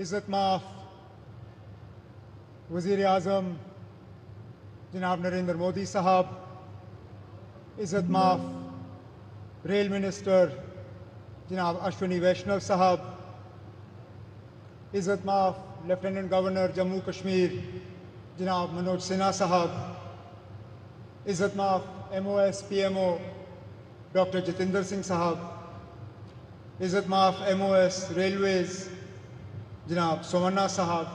इज़्ज़त माफ़ वज़ीर आज़म जनाब नरेंद्र मोदी साहब, इज़्ज़त माफ़ रेल मिनिस्टर जनाब अश्विनी वैष्णव साहब, इज़्ज़त माफ़ लेफ्टिनेंट गवर्नर जम्मू कश्मीर जनाब मनोज सिन्हा साहब, इज़्ज़त माफ़ MOS PMO doctor Jitendra Singh साहब, इज़्ज़त माफ़ MOS रेलवेज़ जनाब सोमन्ना साहब,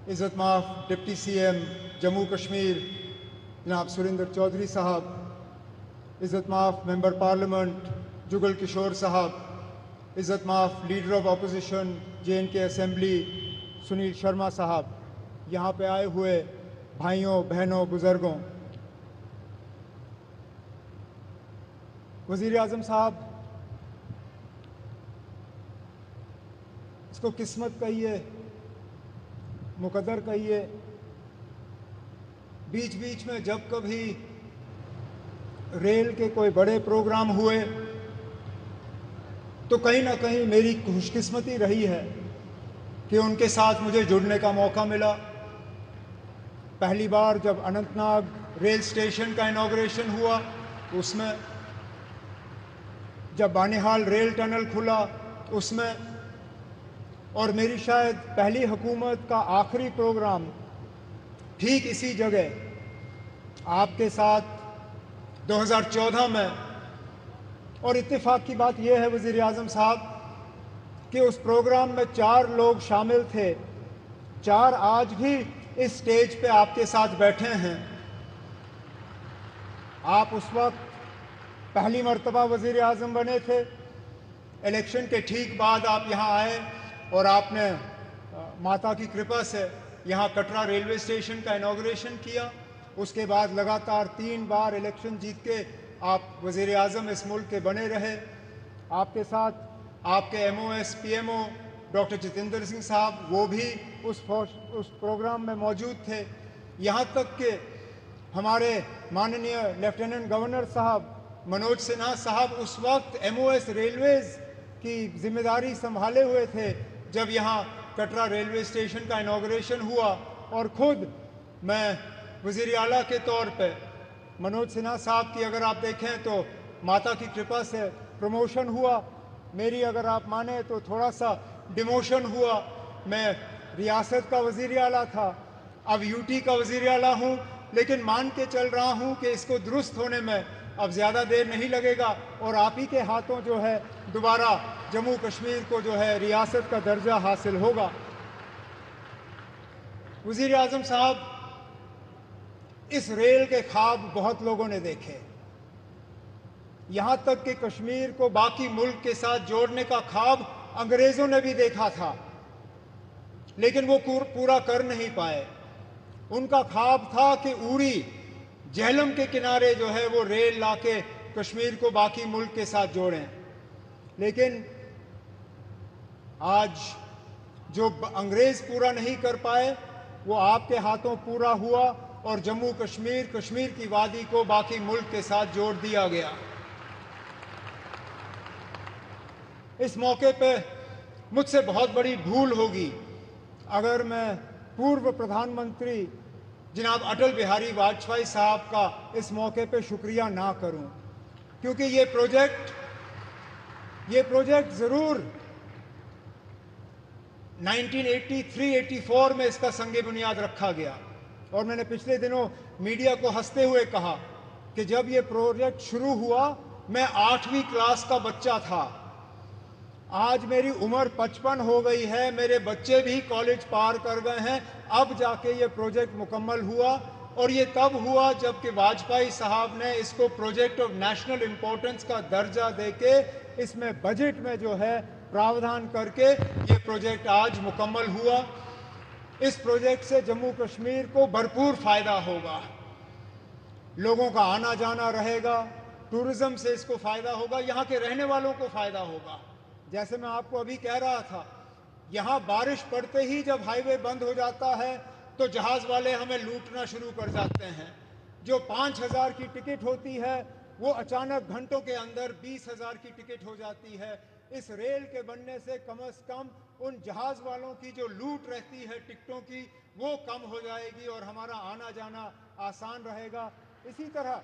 इज़्ज़त माफ़ डिप्टी CM जम्मू कश्मीर जनाब सुरेंद्र चौधरी साहब, इज़्ज़त माफ़ मेंबर पार्लियामेंट जुगल किशोर साहब, इज़्ज़त माफ़ leader of opposition JNK assembly Sunil Sharma साहब, यहाँ पे आए हुए भाइयों बहनों बुज़ुर्गों, वज़ीर आज़म साहब, इसको किस्मत कहिए, मुकद्दर कहिए, बीच बीच में जब कभी रेल के कोई बड़े प्रोग्राम हुए तो कहीं ना कहीं मेरी खुशकिस्मती रही है कि उनके साथ मुझे जुड़ने का मौका मिला। पहली बार जब अनंतनाग रेल स्टेशन का इनॉग्रेशन हुआ उसमें, जब बानिहाल रेल टनल खुला उसमें, और मेरी शायद पहली हुकूमत का आखिरी प्रोग्राम ठीक इसी जगह आपके साथ 2014 में। और इत्तेफाक की बात यह है वज़ीर आज़म साहब कि उस प्रोग्राम में 4 लोग शामिल थे, 4 आज भी इस स्टेज पे आपके साथ बैठे हैं। आप उस वक्त पहली मर्तबा वज़ीर आज़म बने थे, इलेक्शन के ठीक बाद आप यहाँ आए और आपने माता की कृपा से यहाँ कटरा रेलवे स्टेशन का इनॉग्रेशन किया। उसके बाद लगातार 3 बार इलेक्शन जीत के आप वज़ीर आज़म इस मुल्क के बने रहे। आपके साथ आपके MOS PMO doctor Jitendra Singh साहब, वो भी उस प्रोग्राम में मौजूद थे। यहाँ तक कि हमारे माननीय लेफ्टिनेंट गवर्नर साहब मनोज सिन्हा साहब उस वक्त MOS रेलवेज़ की जिम्मेदारी संभाले हुए थे जब यहाँ कटरा रेलवे स्टेशन का इनॉग्रेशन हुआ। और ख़ुद मैं वज़ीर आला के तौर पे मनोज सिन्हा साहब की अगर आप देखें तो माता की कृपा से प्रमोशन हुआ, मेरी अगर आप माने तो थोड़ा सा डिमोशन हुआ। मैं रियासत का वज़ीर आला था, अब UT का वज़ीर आला हूँ, लेकिन मान के चल रहा हूँ कि इसको दुरुस्त होने में अब ज़्यादा देर नहीं लगेगा और आप ही के हाथों जो है दोबारा जम्मू कश्मीर को जो है रियासत का दर्जा हासिल होगा। वज़ीर आज़म साहब, इस रेल के ख्वाब बहुत लोगों ने देखे, यहाँ तक कि कश्मीर को बाकी मुल्क के साथ जोड़ने का ख्वाब अंग्रेज़ों ने भी देखा था, लेकिन वो पूरा कर नहीं पाए। उनका ख्वाब था कि उड़ी झेलम के किनारे जो है वो रेल लाके कश्मीर को बाकी मुल्क के साथ जोड़ें, लेकिन आज जो अंग्रेज़ पूरा नहीं कर पाए वो आपके हाथों पूरा हुआ और जम्मू कश्मीर, कश्मीर की वादी को बाकी मुल्क के साथ जोड़ दिया गया। इस मौके पे मुझसे बहुत बड़ी भूल होगी अगर मैं पूर्व प्रधानमंत्री जनाब अटल बिहारी वाजपेयी साहब का इस मौके पे शुक्रिया ना करूं, क्योंकि ये प्रोजेक्ट ज़रूर 1983-84 में इसका संगे बुनियाद रखा गया। और मैंने पिछले दिनों मीडिया को हंसते हुए कहा कि जब ये प्रोजेक्ट शुरू हुआ मैं 8वीं क्लास का बच्चा था, आज मेरी उम्र 55 हो गई है, मेरे बच्चे भी कॉलेज पार कर गए हैं, अब जाके ये प्रोजेक्ट मुकम्मल हुआ। और ये तब हुआ जबकि वाजपेयी साहब ने इसको प्रोजेक्ट ऑफ नेशनल इम्पोर्टेंस का दर्जा देके इसमें बजट में जो है प्रावधान करके ये प्रोजेक्ट आज मुकम्मल हुआ। इस प्रोजेक्ट से जम्मू कश्मीर को भरपूर फ़ायदा होगा, लोगों का आना जाना रहेगा, टूरिज़्म से इसको फ़ायदा होगा, यहाँ के रहने वालों को फ़ायदा होगा। जैसे मैं आपको अभी कह रहा था, यहाँ बारिश पड़ते ही जब हाईवे बंद हो जाता है तो जहाज़ वाले हमें लूटना शुरू कर जाते हैं। जो 5,000 की टिकट होती है वो अचानक घंटों के अंदर 20,000 की टिकट हो जाती है। इस रेल के बनने से कम उन जहाज़ वालों की जो लूट रहती है टिकटों की, वो कम हो जाएगी और हमारा आना जाना आसान रहेगा। इसी तरह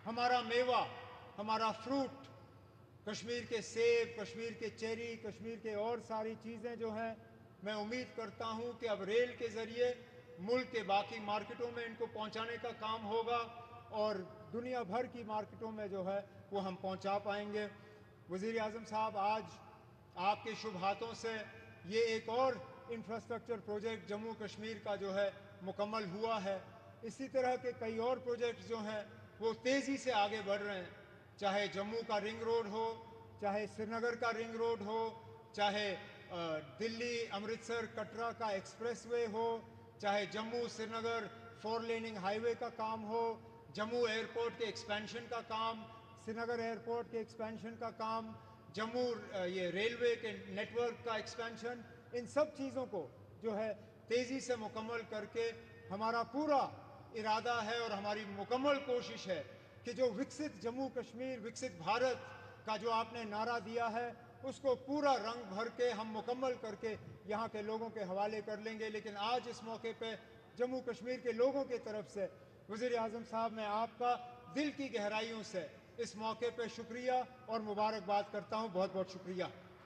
हमारा मेवा, हमारा फ्रूट, कश्मीर के सेब, कश्मीर के चेरी, कश्मीर के और सारी चीज़ें जो हैं, मैं उम्मीद करता हूं कि अब रेल के ज़रिए मुल्क के बाकी मार्केटों में इनको पहुंचाने का काम होगा और दुनिया भर की मार्केटों में जो है वो हम पहुंचा पाएंगे। वज़ीर आज़म साहब, आज आपके शुभ हाथों से ये एक और इंफ्रास्ट्रक्चर प्रोजेक्ट जम्मू कश्मीर का जो है मुकम्मल हुआ है। इसी तरह के कई और प्रोजेक्ट्स जो हैं वो तेज़ी से आगे बढ़ रहे हैं, चाहे जम्मू का रिंग रोड हो, चाहे श्रीनगर का रिंग रोड हो, चाहे दिल्ली अमृतसर कटरा का एक्सप्रेसवे हो, चाहे जम्मू श्रीनगर 4 लेनिंग हाईवे का काम हो, जम्मू एयरपोर्ट के एक्सपेंशन का काम, श्रीनगर एयरपोर्ट के एक्सपेंशन का काम, जम्मू ये रेलवे के नेटवर्क का एक्सपेंशन, इन सब चीज़ों को जो है तेज़ी से मुकम्मल करके हमारा पूरा इरादा है और हमारी मुकम्मल कोशिश है कि जो विकसित जम्मू कश्मीर, विकसित भारत का जो आपने नारा दिया है, उसको पूरा रंग भर के हम मुकम्मल करके यहाँ के लोगों के हवाले कर लेंगे। लेकिन आज इस मौके पे जम्मू कश्मीर के लोगों की तरफ से वज़ीर आज़म साहब, मैं आपका दिल की गहराइयों से इस मौके पे शुक्रिया और मुबारकबाद करता हूँ। बहुत बहुत शुक्रिया।